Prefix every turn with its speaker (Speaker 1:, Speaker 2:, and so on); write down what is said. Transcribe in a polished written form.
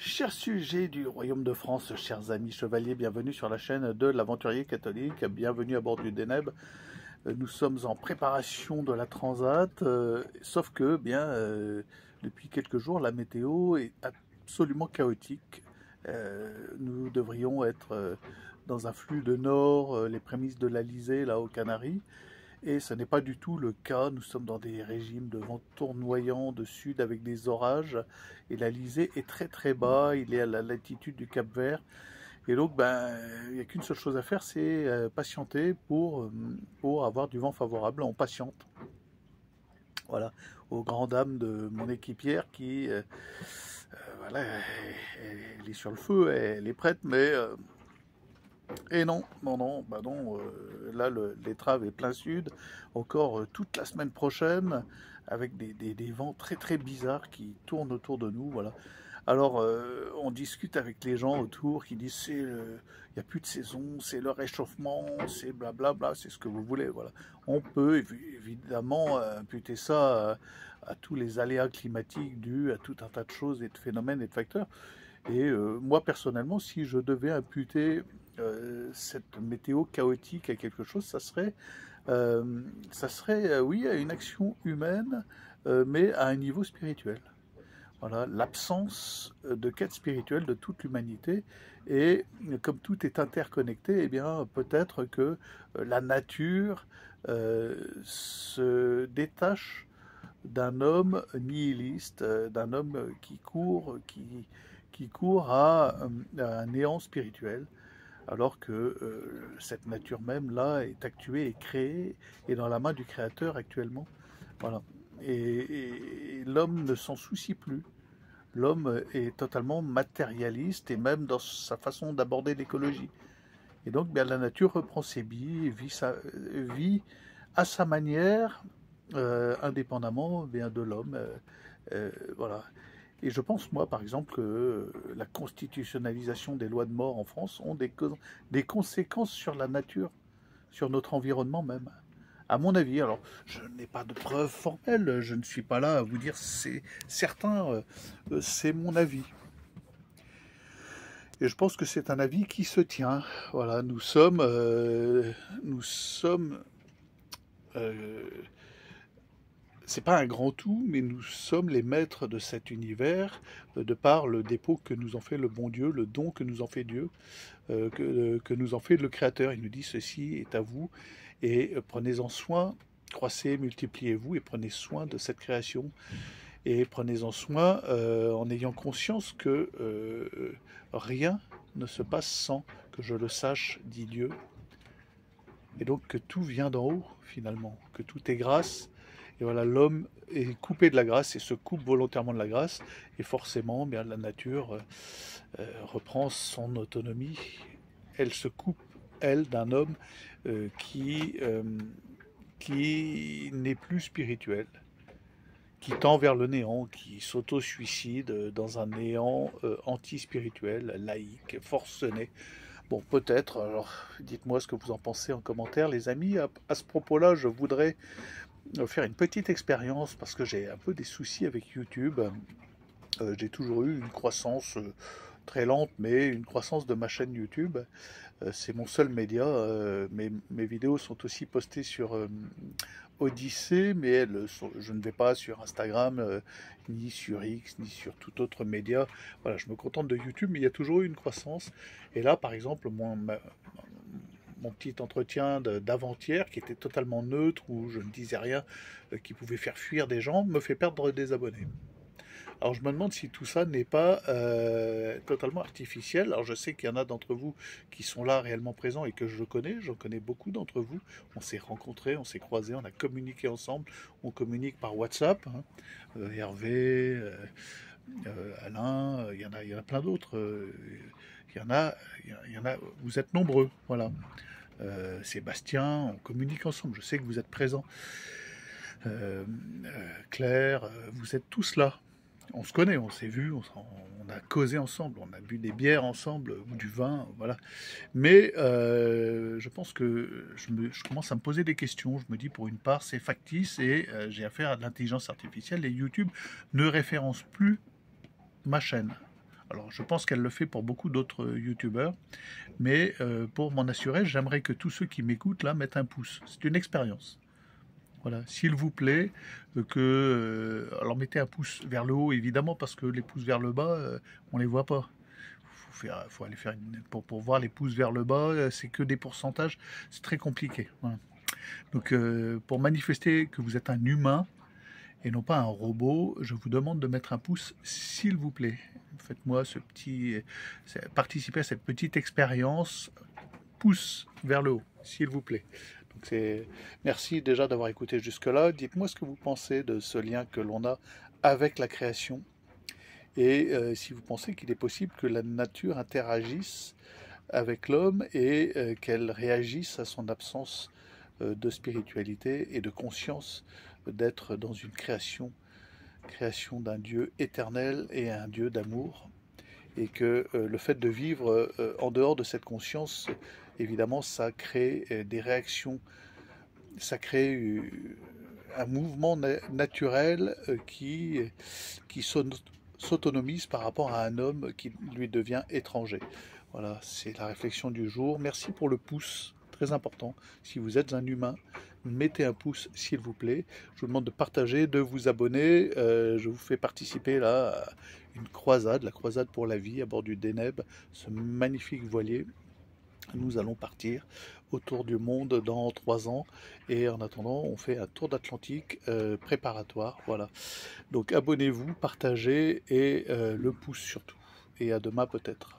Speaker 1: Chers sujets du Royaume de France, chers amis chevaliers, bienvenue sur la chaîne de l'Aventurier Catholique, bienvenue à bord du Deneb. Nous sommes en préparation de la Transat, sauf que, depuis quelques jours, la météo est absolument chaotique. Nous devrions être dans un flux de nord, les prémices de l'Alizé, là, aux Canaries. Et ce n'est pas du tout le cas. Nous sommes dans des régimes de vent tournoyant de sud avec des orages. Et l'Alizé est très très bas. Il est à la latitude du Cap-Vert. Et donc, il n'y a qu'une seule chose à faire, c'est patienter pour avoir du vent favorable. On patiente. Voilà. Aux grandes dames de mon équipière qui, voilà, elle est sur le feu, elle est prête, mais... Et non, là l'étrave est plein sud, encore toute la semaine prochaine, avec des vents très très bizarres qui tournent autour de nous, voilà. Alors on discute avec les gens autour qui disent il n'y a plus de saison, c'est le réchauffement, c'est blablabla, c'est ce que vous voulez, voilà. On peut évidemment imputer ça à tous les aléas climatiques dus à tout un tas de choses et de phénomènes et de facteurs. Et moi personnellement, si je devais imputer cette météo chaotique à quelque chose, ça serait oui, à une action humaine, mais à un niveau spirituel. Voilà, l'absence de quête spirituelle de toute l'humanité. Et comme tout est interconnecté, eh bien, peut-être que la nature se détache d'un homme nihiliste, d'un homme qui court à un néant spirituel, alors que cette nature même là est actuée et créée et dans la main du Créateur actuellement. Voilà. Et l'homme ne s'en soucie plus. L'homme est totalement matérialiste et même dans sa façon d'aborder l'écologie. Et donc la nature reprend ses billes, vit à sa manière, indépendamment de l'homme. Voilà. Et je pense, moi, par exemple, que la constitutionnalisation des lois de mort en France ont des conséquences sur la nature, sur notre environnement même. À mon avis, alors, je n'ai pas de preuves formelles, je ne suis pas là à vous dire c'est certain, c'est mon avis. Et je pense que c'est un avis qui se tient. Voilà, nous sommes c'est pas un grand tout, mais nous sommes les maîtres de cet univers, de par le dépôt que nous en fait le bon Dieu, le don que nous en fait Dieu, que nous en fait le Créateur. Il nous dit ceci est à vous, et prenez-en soin, croissez, multipliez-vous, et prenez soin de cette création. Et prenez-en soin en ayant conscience que rien ne se passe sans que je le sache, dit Dieu. Et donc que tout vient d'en haut, finalement, que tout est grâce. Et voilà, l'homme est coupé de la grâce et se coupe volontairement de la grâce. Et forcément, la nature reprend son autonomie. Elle se coupe, elle, d'un homme qui n'est plus spirituel, qui tend vers le néant, qui s'auto-suicide dans un néant anti-spirituel, laïque, forcené. Bon, peut-être, alors dites-moi ce que vous en pensez en commentaire, les amis. À ce propos-là, je voudrais faire une petite expérience parce que j'ai un peu des soucis avec YouTube. J'ai toujours eu une croissance très lente, mais une croissance de ma chaîne YouTube. C'est mon seul média. Mes vidéos sont aussi postées sur Odyssée, mais je ne vais pas sur Instagram, ni sur X, ni sur tout autre média. Voilà, je me contente de YouTube, mais il y a toujours eu une croissance. Et là, par exemple, mon petit entretien d'avant-hier, qui était totalement neutre, où je ne disais rien, qui pouvait faire fuir des gens, me fait perdre des abonnés. Alors je me demande si tout ça n'est pas totalement artificiel. Alors je sais qu'il y en a d'entre vous qui sont là réellement présents et que je connais, j'en connais beaucoup d'entre vous. On s'est rencontrés, on s'est croisés, on a communiqué ensemble, on communique par WhatsApp. Hein. Hervé, Alain, il y en a plein d'autres. Il y en a, vous êtes nombreux, voilà. Sébastien, on communique ensemble, je sais que vous êtes présents. Claire, vous êtes tous là. On se connaît, on s'est vu, on a causé ensemble, on a bu des bières ensemble, ou du vin, voilà. Mais je pense que je commence à me poser des questions. Je me dis, pour une part, c'est factice et j'ai affaire à de l'intelligence artificielle et YouTube ne référence plus ma chaîne. Alors, je pense qu'elle le fait pour beaucoup d'autres youtubeurs, mais pour m'en assurer, j'aimerais que tous ceux qui m'écoutent là mettent un pouce. C'est une expérience. Voilà, s'il vous plaît, alors mettez un pouce vers le haut évidemment parce que les pouces vers le bas, on les voit pas. Faut aller faire pour voir les pouces vers le bas, c'est que des pourcentages, c'est très compliqué. Voilà. Donc pour manifester que vous êtes un humain et non pas un robot, je vous demande de mettre un pouce s'il vous plaît. Faites-moi participer à cette petite expérience, pouce vers le haut, s'il vous plaît. Donc merci déjà d'avoir écouté jusque-là. Dites-moi ce que vous pensez de ce lien que l'on a avec la création et si vous pensez qu'il est possible que la nature interagisse avec l'homme et qu'elle réagisse à son absence de spiritualité et de conscience d'être dans une création d'un Dieu éternel et un Dieu d'amour, et que le fait de vivre en dehors de cette conscience, évidemment, ça crée des réactions, ça crée un mouvement naturel qui s'autonomise par rapport à un homme qui lui devient étranger. Voilà, c'est la réflexion du jour. Merci pour le pouce, très important. Si vous êtes un humain, mettez un pouce s'il vous plaît. Je vous demande de partager, de vous abonner. Je vous fais participer là à une croisade, la croisade pour la vie à bord du Deneb, ce magnifique voilier. Nous allons partir autour du monde dans 3 ans et en attendant on fait un tour d'Atlantique préparatoire. Voilà, donc abonnez-vous, partagez et le pouce surtout, et à demain peut-être.